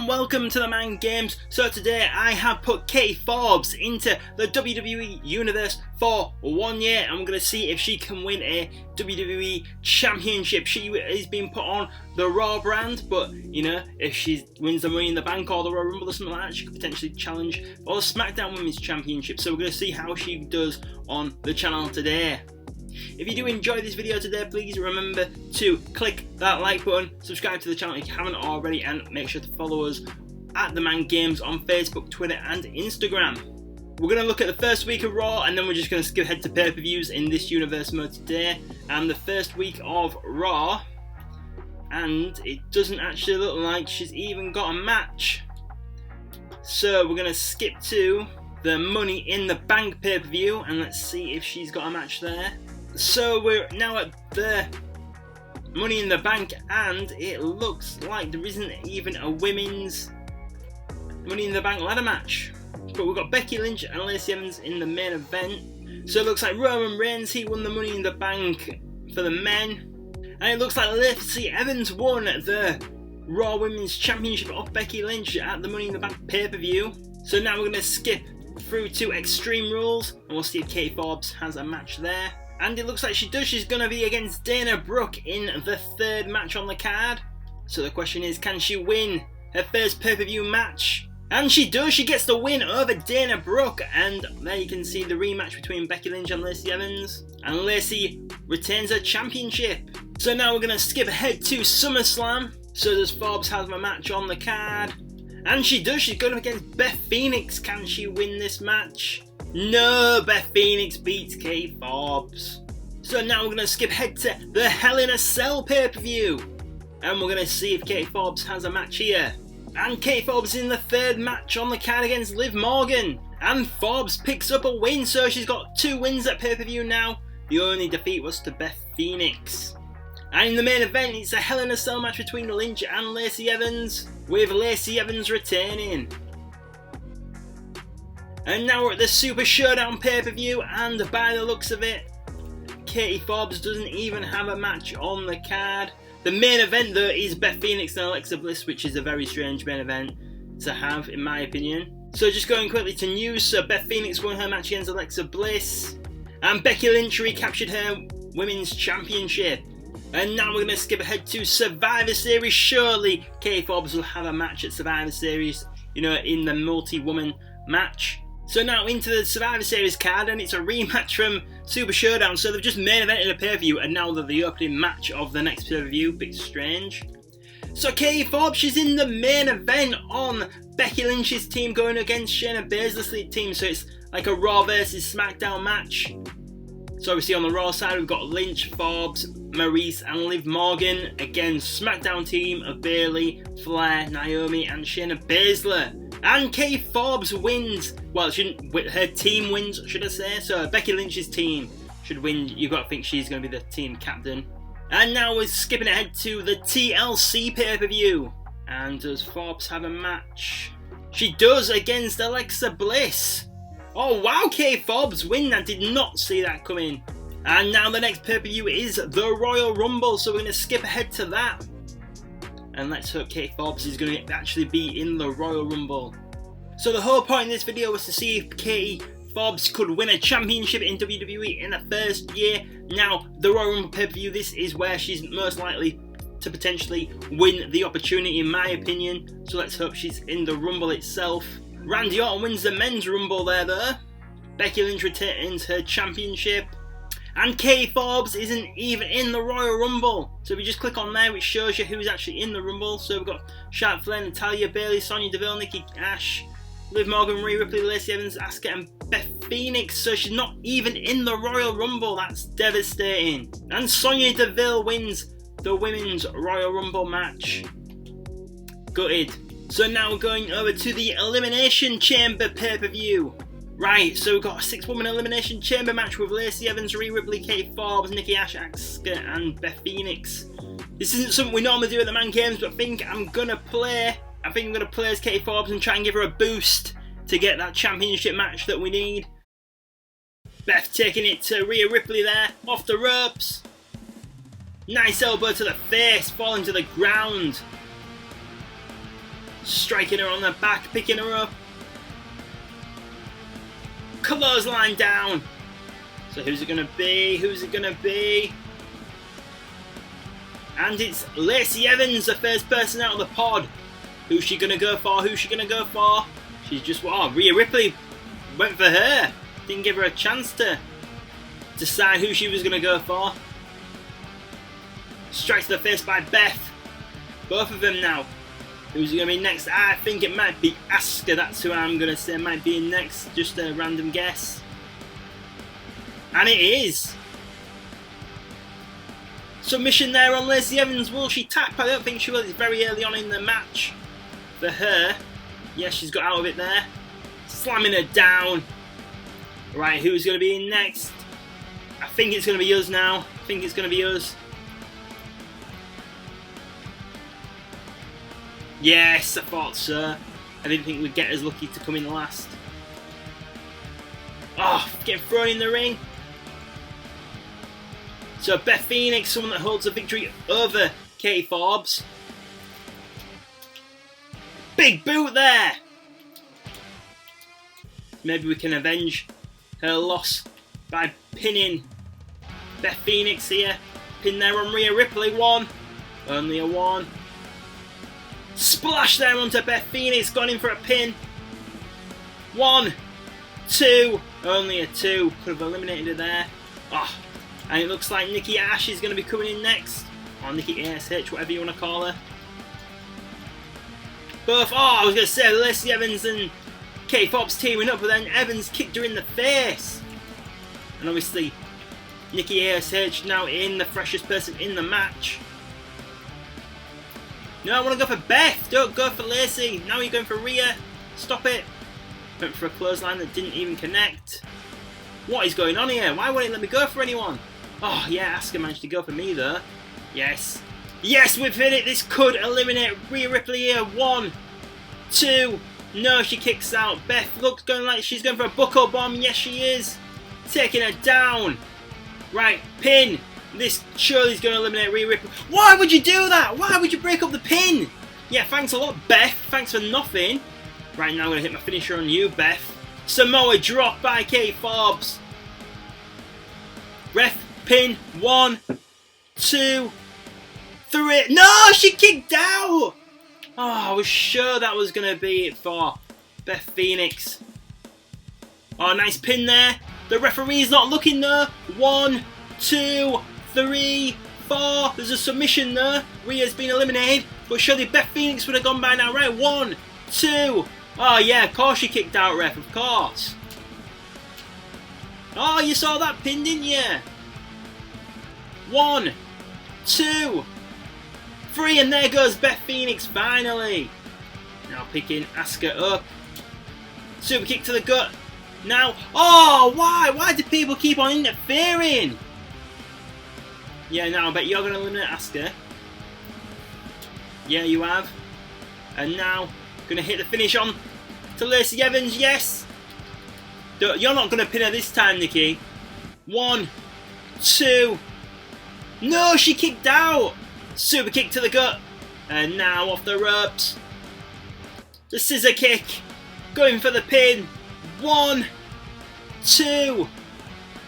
and welcome to the Man Games. So today I have put Katie Forbes into the WWE Universe for 1 year, and we're going to see if she can win a WWE Championship. She is being put on the Raw brand, but you know, if she wins the Money in the Bank or the Royal Rumble or something like that, she could potentially challenge for the SmackDown Women's Championship. So we're going to see how she does on the channel today. If you do enjoy this video today, please remember to click that like button, subscribe to the channel if you haven't already, and make sure to follow us at TheMan Games on Facebook, Twitter and Instagram. We're going to look at the first week of Raw, and then we're just going to skip ahead to pay-per-views in this universe mode today. And the first week of Raw, and it doesn't actually look like she's even got a match. So we're going to skip to the Money in the Bank pay-per-view, and let's see if she's got a match there. So we're now at the Money in the Bank, and it looks like there isn't even a women's Money in the Bank ladder match. But we've got Becky Lynch and Lacey Evans in the main event. So it looks like Roman Reigns, he won the Money in the Bank for the men. And it looks like Lacey Evans won the Raw Women's Championship off Becky Lynch at the Money in the Bank pay-per-view. So now we're going to skip through to Extreme Rules, and we'll see if Katie Forbes has a match there. And it looks like she does. She's going to be against Dana Brooke in the third match on the card. So the question is, can she win her first pay-per-view match? And she does. She gets the win over Dana Brooke. And there you can see the rematch between Becky Lynch and Lacey Evans. And Lacey retains her championship. So now we're going to skip ahead to SummerSlam. So does Forbes have a match on the card? And she does. She's going up against Beth Phoenix. Can she win this match? No, Beth Phoenix beats Katie Forbes. So now we're going to skip ahead to the Hell in a Cell pay-per-view. And we're going to see if Katie Forbes has a match here. And Katie Forbes is in the third match on the card against Liv Morgan. And Forbes picks up a win, so she's got 2 wins at pay-per-view now. The only defeat was to Beth Phoenix. And in the main event, it's a Hell in a Cell match between Lynch and Lacey Evans, with Lacey Evans retaining. And now we're at the Super Showdown pay-per-view, and by the looks of it, Katie Forbes doesn't even have a match on the card. The main event though is Beth Phoenix and Alexa Bliss, which is a very strange main event to have in my opinion. So just going quickly to news, so Beth Phoenix won her match against Alexa Bliss, and Becky Lynch recaptured her Women's Championship. And now we're going to skip ahead to Survivor Series. Surely Katie Forbes will have a match at Survivor Series, you know, in the multi-woman match. So now into the Survivor Series card, and it's a rematch from Super Showdown. So they've just main evented a pay-per-view, and now they're the opening match of the next pay-per-view. Bit strange. So Katie Forbes, she's in the main event on Becky Lynch's team going against Shayna Baszler's team. So it's like a Raw versus SmackDown match. So obviously on the Raw side we've got Lynch, Forbes, Maurice and Liv Morgan against SmackDown team of Bayley, Flair, Naomi and Shayna Baszler. And Katie Forbes wins, well, her team wins, should I say. So Becky Lynch's team should win. You've got to think she's going to be the team captain. And now we're skipping ahead to the TLC pay-per-view. And does Forbes have a match? She does, against Alexa Bliss. Oh wow, Katie Forbes win. I did not see that coming. And now the next pay-per-view is the Royal Rumble. So we're going to skip ahead to that. And let's hope Katie Forbes is going to actually be in the Royal Rumble. So the whole point in this video was to see if Katie Forbes could win a championship in WWE in the first year. Now, the Royal Rumble pay-per-view, this is where she's most likely to potentially win the opportunity, in my opinion. So let's hope she's in the Rumble itself. Randy Orton wins the Men's Rumble there though. Becky Lynch retains her championship. And Katie Forbes isn't even in the Royal Rumble. So if you just click on there, which shows you who's actually in the Rumble. So we've got Charlotte Flair, Natalya, Bayley, Sonya Deville, Nikki Ash, Liv Morgan, Rhea Ripley, Lacey Evans, Asuka and Beth Phoenix. So she's not even in the Royal Rumble. That's devastating. And Sonya Deville wins the Women's Royal Rumble match. Gutted. So now we're going over to the Elimination Chamber pay-per-view. Right, so we've got a 6-woman Elimination Chamber match with Lacey Evans, Rhea Ripley, Katie Forbes, Nikki Ash, Asuka and Beth Phoenix. This isn't something we normally do at the Man Games, but I think I'm going to play as Katie Forbes and try and give her a boost to get that championship match that we need. Beth taking it to Rhea Ripley there, off the ropes. Nice elbow to the face, falling to the ground. Striking her on the back, picking her up. Clothesline down. So who's it going to be? Who's it going to be? And it's Lacey Evans, the first person out of the pod. Who's she going to go for? Who's she going to go for? She's just, wow, Rhea Ripley went for her. Didn't give her a chance to decide who she was going to go for. Strikes to the face by Beth. Both of them now. Who's going to be next? I think it might be Asuka. That's who I'm going to say might be next. Just a random guess. And it is. Submission there on Lacey Evans. Will she tap? I don't think she will. It's very early on in the match for her. Yes, she's got out of it there. Slamming her down. Right, who's going to be in next? I think it's going to be us now. I think it's going to be us. Yes, I thought so. I didn't think we'd get as lucky to come in last. Oh, getting thrown in the ring. So Beth Phoenix, someone that holds a victory over Katie Forbes. Big boot there. Maybe we can avenge her loss by pinning Beth Phoenix here. Pin there on Rhea Ripley. One. Only a one. Splash there onto Beth Phoenix. Gone in for a pin. 1, 2. Only a 2. Could have eliminated her there. Oh. And it looks like Nikki Ash is going to be coming in next. Or Nikki ASH, whatever you want to call her. Both, I was going to say Lacey Evans and Katie Forbes teaming up, but then Evans kicked her in the face. And obviously, Nikki ASH now in, the freshest person in the match. No, I want to go for Beth. Don't go for Lacey. Now you're going for Rhea. Stop it. Went for a clothesline that didn't even connect. What is going on here? Why won't it let me go for anyone? Oh, yeah, Asuka managed to go for me, though. Yes. Yes, we've hit it. This could eliminate Rhea Ripley here. 1, 2. No, she kicks out. Beth looks going like she's going for a buckle bomb. Yes, she is. Taking her down. Right, pin. This surely is going to eliminate Rhea Ripley. Why would you do that? Why would you break up the pin? Yeah, thanks a lot, Beth. Thanks for nothing. Right, now I'm going to hit my finisher on you, Beth. Samoa drop by Katie Forbes. Ref pin. 1, 2, 3. No, she kicked out. Oh, I was sure that was going to be it for Beth Phoenix. Oh, nice pin there. The referee's not looking though. 1, 2, 3, 4. There's a submission there. Rhea's been eliminated, but surely Beth Phoenix would have gone by now, right? 1, 2. Oh yeah, of course she kicked out, ref, of course. Oh, you saw that pin, didn't you? 1, 2, 3, and there goes Beth Phoenix finally. Now picking Asuka up. Super kick to the gut. Now, oh, why? Why do people keep on interfering? Yeah, now I bet you're going to eliminate Asuka. Yeah, you have. And now, going to hit the finish on to Lacey Evans, yes. You're not going to pin her this time, Nikki. 1, 2. No, she kicked out. Super kick to the gut. And now off the ropes. The scissor kick. Going for the pin. 1, 2,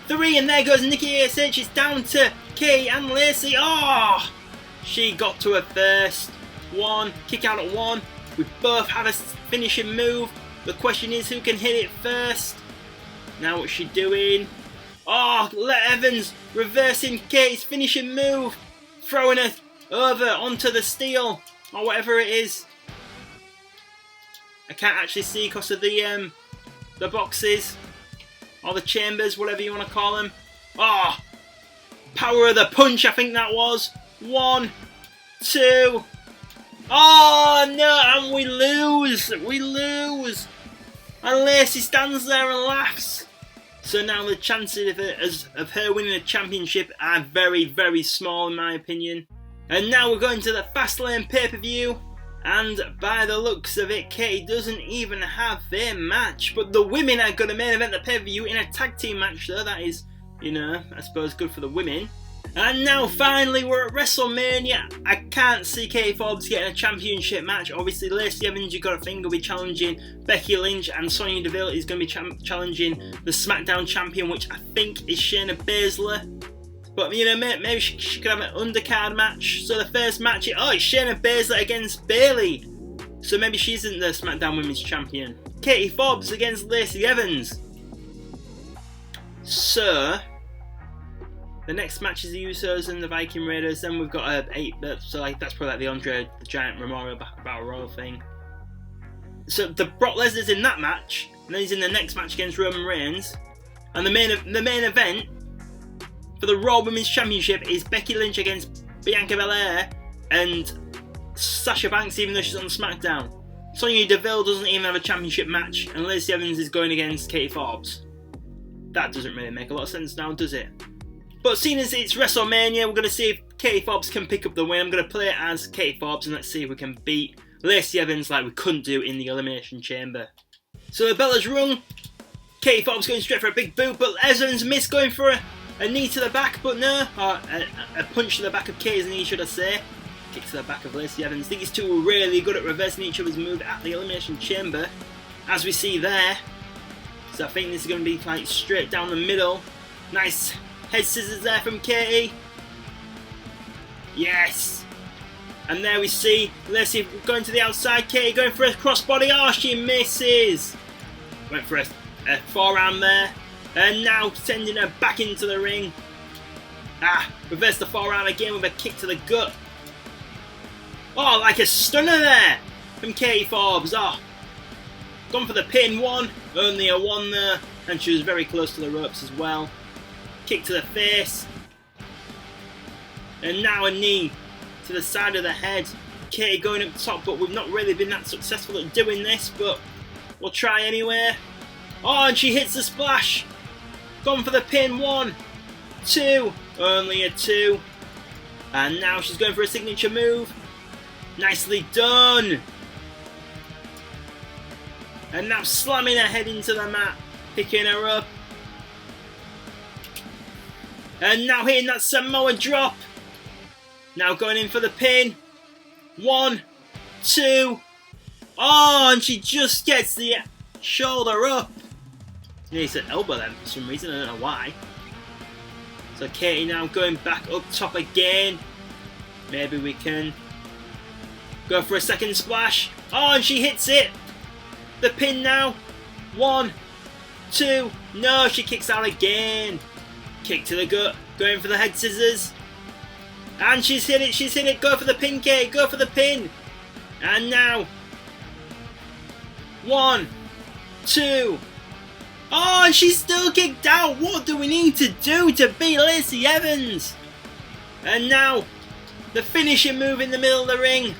3. And there goes Nikki ASH. It's down to Katie and Lacey. Oh, she got to her first. 1. Kick out at 1. We both have a finishing move. The question is who can hit it first. Now what's she doing? Oh, let Evans reversing Katie's finishing move. Throwing her over onto the steel. Or whatever it is. I can't actually see because of the boxes. Or the chambers, whatever you want to call them. Oh, power of the punch, I think that was. 1, 2. Oh no, and we lose. We lose. And Lacey stands there and laughs. So now the chances of her winning a championship are very, very small in my opinion. And now we're going to the Fastlane pay-per-view. And by the looks of it, Katie doesn't even have their match. But the women are going to main event the pay-per-view in a tag team match though. That is, you know, I suppose good for the women. And now finally we're at WrestleMania. I can't see Katie Forbes getting a championship match. Obviously Lacey Evans, you've got to think, will be challenging Becky Lynch, and Sonya Deville is going to be challenging the SmackDown champion, which I think is Shayna Baszler. But you know, maybe she could have an undercard match. So the first match, it's Shayna Baszler against Bayley. So maybe she isn't the SmackDown Women's Champion. Katie Forbes against Lacey Evans. So the next match is the Usos and the Viking Raiders. Then we've got so like that's probably like the Andre the Giant Memorial Battle Royal thing. So the Brock Lesnar's in that match, and then he's in the next match against Roman Reigns. And the main event for the Raw Women's Championship is Becky Lynch against Bianca Belair and Sasha Banks, even though she's on SmackDown. Sonya Deville doesn't even have a championship match, and Lacey Evans is going against Katie Forbes. That doesn't really make a lot of sense now, does it? But seeing as it's WrestleMania, we're going to see if Katie Forbes can pick up the win. I'm going to play it as Katie Forbes, and let's see if we can beat Lacey Evans like we couldn't do in the Elimination Chamber. So the bell has rung. Katie Forbes going straight for a big boot, but Evans missed, going for a knee to the back, but no. Or a punch to the back of Katie's knee, should I say. Kick to the back of Lacey Evans. I think these two were really good at reversing each other's move at the Elimination Chamber, as we see there. So I think this is going to be like straight down the middle. Nice head scissors there from Katie. Yes. And there we see Lacey going to the outside. Katie going for a crossbody. Oh, she misses. Went for a forearm there. And now sending her back into the ring. Reverse the forearm again with a kick to the gut. Oh, like a stunner there from Katie Forbes. Oh, gone for the pin. One. Only a one there. And she was very close to the ropes as well. Kick to the face. And now a knee to the side of the head. Katie going up top, but we've not really been that successful at doing this, but we'll try anyway. Oh, and she hits the splash. Gone for the pin. 1, 2. Only a 2. And now she's going for a signature move. Nicely done. And now slamming her head into the mat. Picking her up. And now hitting that Samoa drop. Now going in for the pin. 1, 2. Oh, and she just gets the shoulder up. Needs an elbow then for some reason, I don't know why. So Katie now going back up top again. Maybe we can go for a second splash. Oh, and she hits it. The pin now. 1, 2. No, she kicks out again. Kick to the gut. Going for the head scissors. And she's hit it. Go for the pin, Kate. Go for the pin. And now 1, 2. Oh, and she's still kicked out. What do we need to do to beat Lacey Evans? And now the finishing move in the middle of the ring.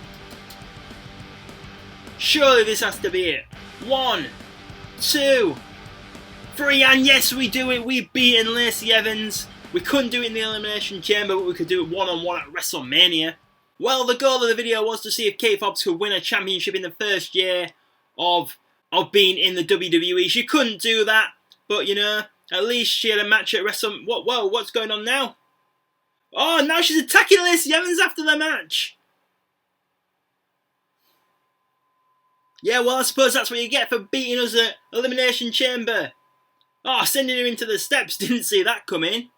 Surely this has to be it. 1, 2, 3, and yes, we do it. We've beaten Lacey Evans. We couldn't do it in the Elimination Chamber, but we could do it one-on-one at WrestleMania. Well, the goal of the video was to see if Katie Forbes could win a championship in the first year of being in the WWE. She couldn't do that, but you know, at least she had a match at WrestleMania. Whoa, what's going on now? Oh, now she's attacking Lacey Evans after the match. Yeah, well, I suppose that's what you get for beating us at Elimination Chamber. Oh, sending her into the steps, didn't see that coming.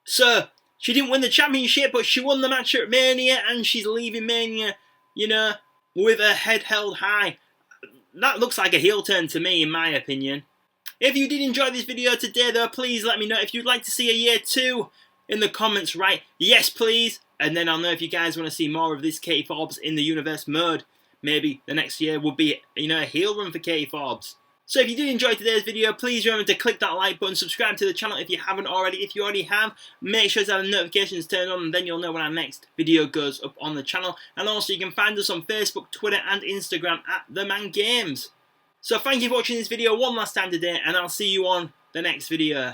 So, she didn't win the championship, but she won the match at Mania, and she's leaving Mania, you know, with her head held high. That looks like a heel turn to me, in my opinion. If you did enjoy this video today, though, please let me know if you'd like to see a year 2 in the comments, right? Yes, please. And then I'll know if you guys want to see more of this Katie Forbes in the Universe mode. Maybe the next year will be, you know, a heel run for Katie Forbes. So if you did enjoy today's video, please remember to click that like button, subscribe to the channel if you haven't already. If you already have, make sure to have the notifications turned on, and then you'll know when our next video goes up on the channel. And also you can find us on Facebook, Twitter and Instagram at TheMan Games. So thank you for watching this video one last time today, and I'll see you on the next video.